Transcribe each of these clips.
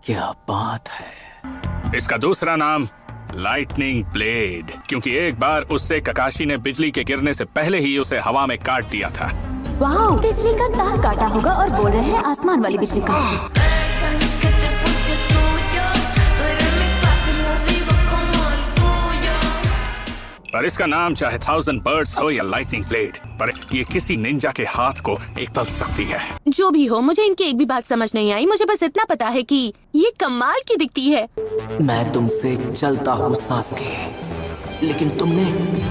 क्या बात है। इसका दूसरा नाम लाइटनिंग ब्लेड, क्योंकि एक बार उससे ककाशी ने बिजली के गिरने से पहले ही उसे हवा में काट दिया था। वाह, बिजली का तार काटा होगा और बोल रहे हैं आसमान वाली बिजली का। पर इसका नाम चाहे 1000 बर्ड्स हो या लाइटनिंग ब्लेड, पर ये किसी निंजा के हाथ को एक बदल सकती है। जो भी हो, मुझे इनकी एक भी बात समझ नहीं आई। मुझे बस इतना पता है कि ये कमाल की दिखती है। मैं तुमसे चलता हूँ सासके, लेकिन तुमने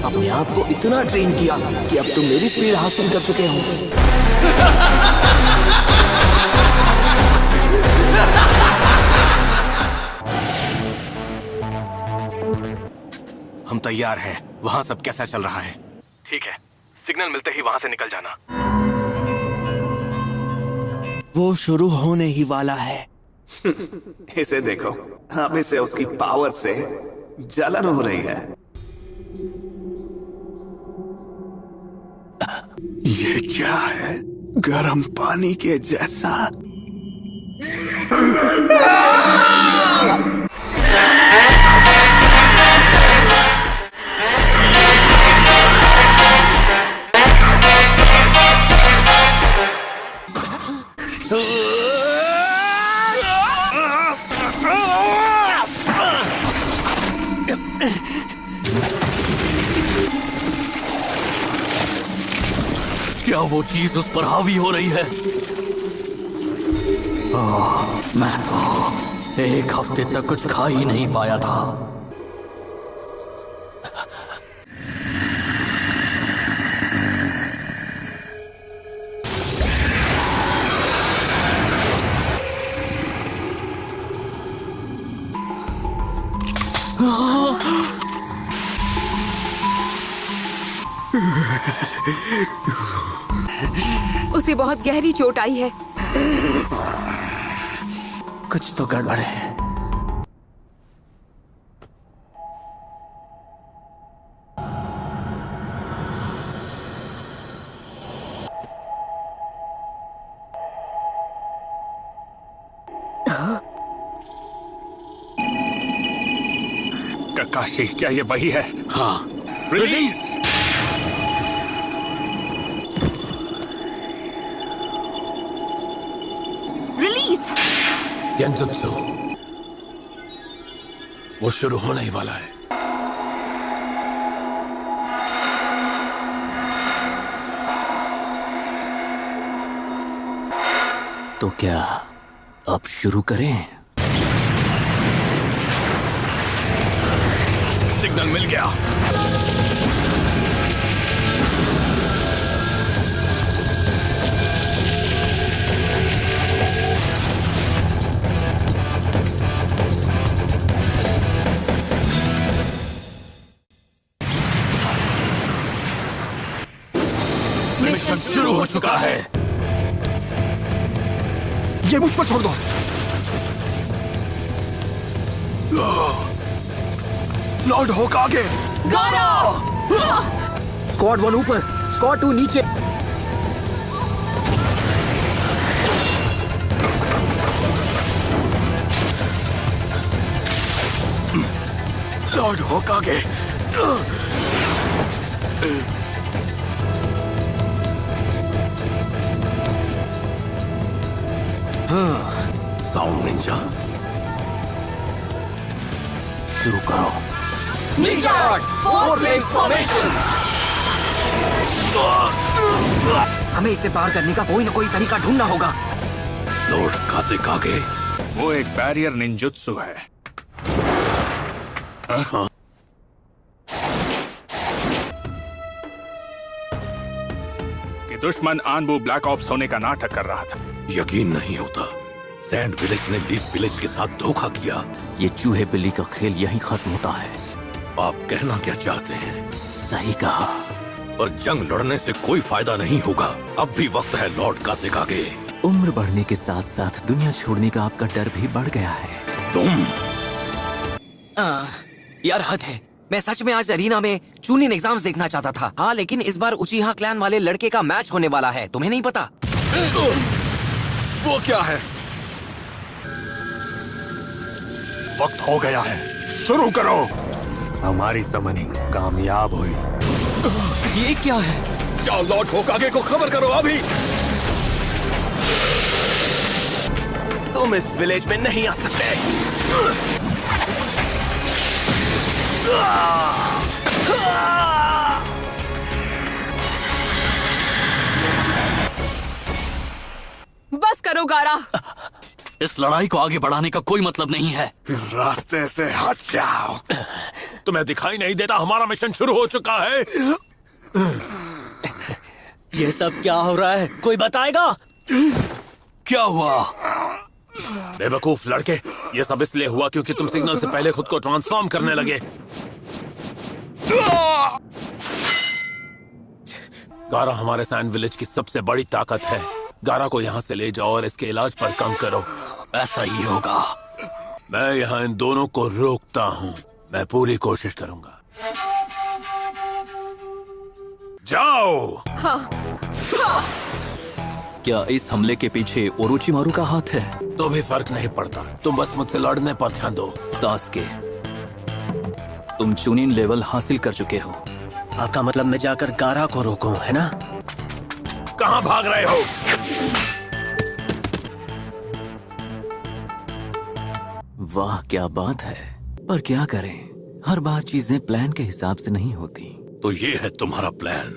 अपने आप को इतना ट्रेन किया कि अब तुम मेरी स्पीड हासिल कर चुके हो। हम तैयार हैं। वहाँ सब कैसा चल रहा है? ठीक है, सिग्नल मिलते ही वहाँ से निकल जाना। वो शुरू होने ही वाला है। इसे देखो, अब इसे उसकी पावर से जलन हो रही है। ये क्या है? गर्म पानी के जैसा। क्या वो चीज उस पर हावी हो रही है? मैं तो एक हफ्ते तक कुछ खा ही नहीं पाया था। उसे बहुत गहरी चोट आई है। कुछ तो गड़बड़ है। ककाशी, क्या ये वही है? हाँ, रिलीज। गेंजुत्सु, वो शुरू होने ही वाला है। तो क्या अब शुरू करें? सिग्नल मिल गया। मिशन शुरू हो चुका है। ये मुझ पर छोड़ दो। लॉर्ड होकागे। स्क्वाड 1 ऊपर, स्क्वाड 2 नीचे। लॉर्ड होकागे। साउंड निंजा, शुरू करो। हमें इसे पार करने का कोई ना कोई तरीका ढूंढना होगा। लॉर्ड कासेकागे। वो एक बैरियर निंजुत्सु है। हाँ? कि दुश्मन आनबू ब्लैक ऑप्स होने का नाटक कर रहा था। यकीन नहीं होता, सैंड विलेज ने लीफ विलेज के साथ धोखा किया। ये चूहे बिल्ली का खेल यहीं खत्म होता है। आप कहना क्या चाहते हैं? सही कहा। और जंग लड़ने से कोई फायदा नहीं होगा। अब भी वक्त है लॉर्ड कासेकागे। उम्र बढ़ने के साथ साथ दुनिया छोड़ने का आपका डर भी बढ़ गया है। तुम यार हद है। मैं सच में आज अरीना में चूनिन एग्जाम्स देखना चाहता था। हाँ, लेकिन इस बार उचीहा क्लैन वाले लड़के का मैच होने वाला है। तुम्हें नहीं पता? वो क्या है? वक्त हो गया है, शुरू करो। हमारी समनिंग कामयाब हुई। ये क्या है? जाओ लॉर्ड होकागे को खबर करो अभी। तुम इस विलेज में नहीं आ सकते। बस करो गारा। इस लड़ाई को आगे बढ़ाने का कोई मतलब नहीं है। रास्ते से हट जाओ। तुम्हें दिखाई नहीं देता हमारा मिशन शुरू हो चुका है? ये सब क्या हो रहा है, कोई बताएगा? क्या हुआ? बेवकूफ लड़के, ये सब इसलिए हुआ क्योंकि तुम सिग्नल से पहले खुद को ट्रांसफॉर्म करने लगे। गारा हमारे सैंड विलेज की सबसे बड़ी ताकत है। गारा को यहाँ से ले जाओ और इसके इलाज पर काम करो। ऐसा ही होगा। मैं यहाँ इन दोनों को रोकता हूँ। मैं पूरी कोशिश करूंगा। जाओ। क्या इस हमले के पीछे ओरोचिमारू का हाथ है? तो भी फर्क नहीं पड़ता, तुम बस मुझसे लड़ने पर ध्यान दो। सास्के, तुम चुनिन लेवल हासिल कर चुके हो। आपका मतलब मैं जाकर गारा को रोकूं, है ना? कहाँ भाग रहे हो? वाह क्या बात है, पर क्या करें, हर बार चीजें प्लान के हिसाब से नहीं होती। तो ये है तुम्हारा प्लान?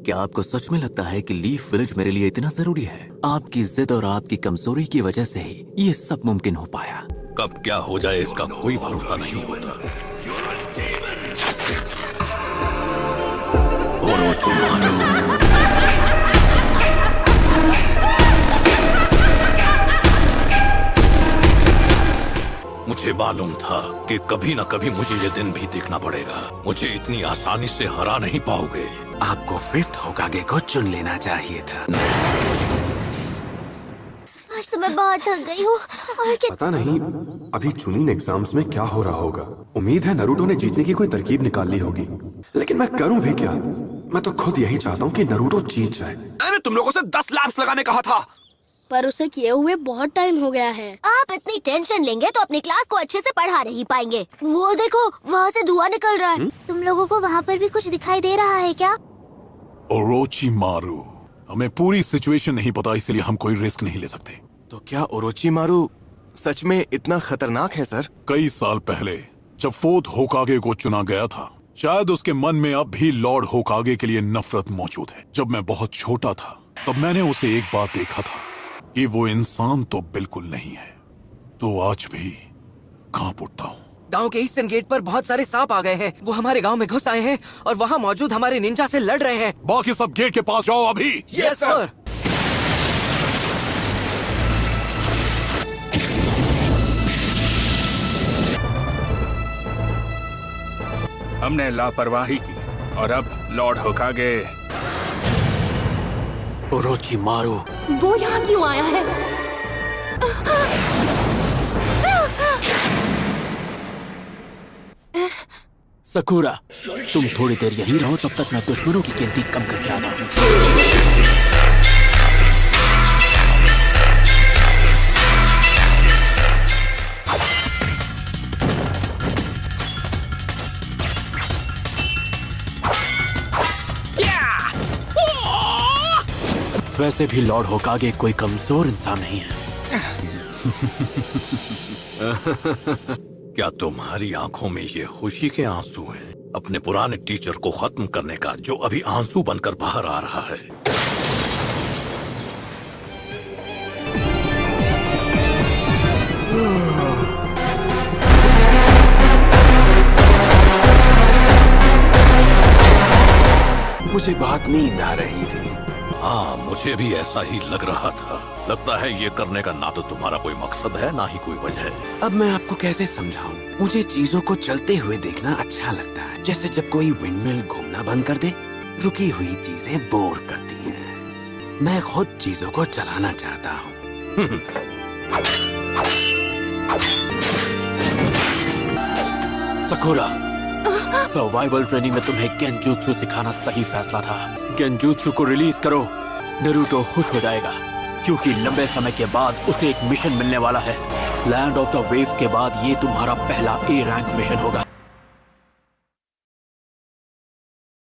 क्या आपको सच में लगता है कि लीफ विलेज मेरे लिए इतना जरूरी है? आपकी जिद और आपकी कमजोरी की वजह से ही ये सब मुमकिन हो पाया। कब क्या हो जाए इसका कोई भरोसा नहीं होता। ओरोचिमारू। मुझे मालूम था कि कभी न कभी मुझे ये दिन भी देखना पड़ेगा। मुझे इतनी आसानी से हरा नहीं पाओगे। आपको 5th होकागे को चुन लेना चाहिए था। आज तो मैं बहुत थक गई हूँ और पता नहीं अभी चुनिन एग्जाम्स में क्या हो रहा होगा। उम्मीद है नरूटो ने जीतने की कोई तरकीब निकाल ली होगी, लेकिन मैं करूं भी क्या? मैं तो खुद यही चाहता हूँ कि नरूटो जीत जाए। मैंने तुम लोगों से 10 लैप्स लगाने कहा था। पर उसे किए हुए बहुत टाइम हो गया है। आप इतनी टेंशन लेंगे तो अपनी क्लास को अच्छे से पढ़ा नहीं पाएंगे। वो देखो, वहाँ से धुआं निकल रहा है। तुम लोगों को वहाँ पर भी कुछ दिखाई दे रहा है क्या? ओरोचिमारू, हमें पूरी सिचुएशन नहीं पता, इसलिए हम कोई रिस्क नहीं ले सकते। तो क्या ओरोचिमारू सच में इतना खतरनाक है सर? कई साल पहले जब 4th होकागे को चुना गया था, शायद उसके मन में अब भी लॉर्ड होकागे के लिए नफरत मौजूद है। जब मैं बहुत छोटा था तब मैंने उसे एक बार देखा था कि वो इंसान तो बिल्कुल नहीं है, तो आज भी कांप उठता हूँ। गांव के ईस्टर्न गेट पर बहुत सारे सांप आ गए हैं। वो हमारे गांव में घुस आए हैं और वहाँ मौजूद हमारे निंजा से लड़ रहे हैं। बाकी सब गेट के पास जाओ अभी। Yes sir. हमने लापरवाही की और अब लॉर्ड होकागे। ओरोचिमारू, वो यहाँ क्यों आया है? सकुरा, तुम थोड़ी देर यहीं रहो, तब तक मैं दुश्मनों की गिनती कम करके आता हूँ। वैसे भी लॉर्ड होकागे कोई कमजोर इंसान नहीं है। क्या तुम्हारी आंखों में ये खुशी के आंसू हैं? अपने पुराने टीचर को खत्म करने का, जो अभी आंसू बनकर बाहर आ रहा है। मुझे बहुत नींद आ रही थी। हाँ, मुझे भी ऐसा ही लग रहा था। लगता है ये करने का ना तो तुम्हारा कोई मकसद है, ना ही कोई वजह। अब मैं आपको कैसे समझाऊं? मुझे चीजों को चलते हुए देखना अच्छा लगता है। जैसे जब कोई विंडमिल घूमना बंद कर दे, रुकी हुई चीजें बोर करती हैं। मैं खुद चीजों को चलाना चाहता हूँ। सकुरा, सर्वाइवल ट्रेनिंग में तुम्हें गेंजुत्सु सिखाना सही फैसला था। गेंजुत्सु को रिलीज करो, नारुतो खुश हो जाएगा क्योंकि लंबे समय के बाद उसे एक मिशन मिलने वाला है। लैंड ऑफ द वेव्स के बाद ये तुम्हारा पहला A रैंक मिशन होगा।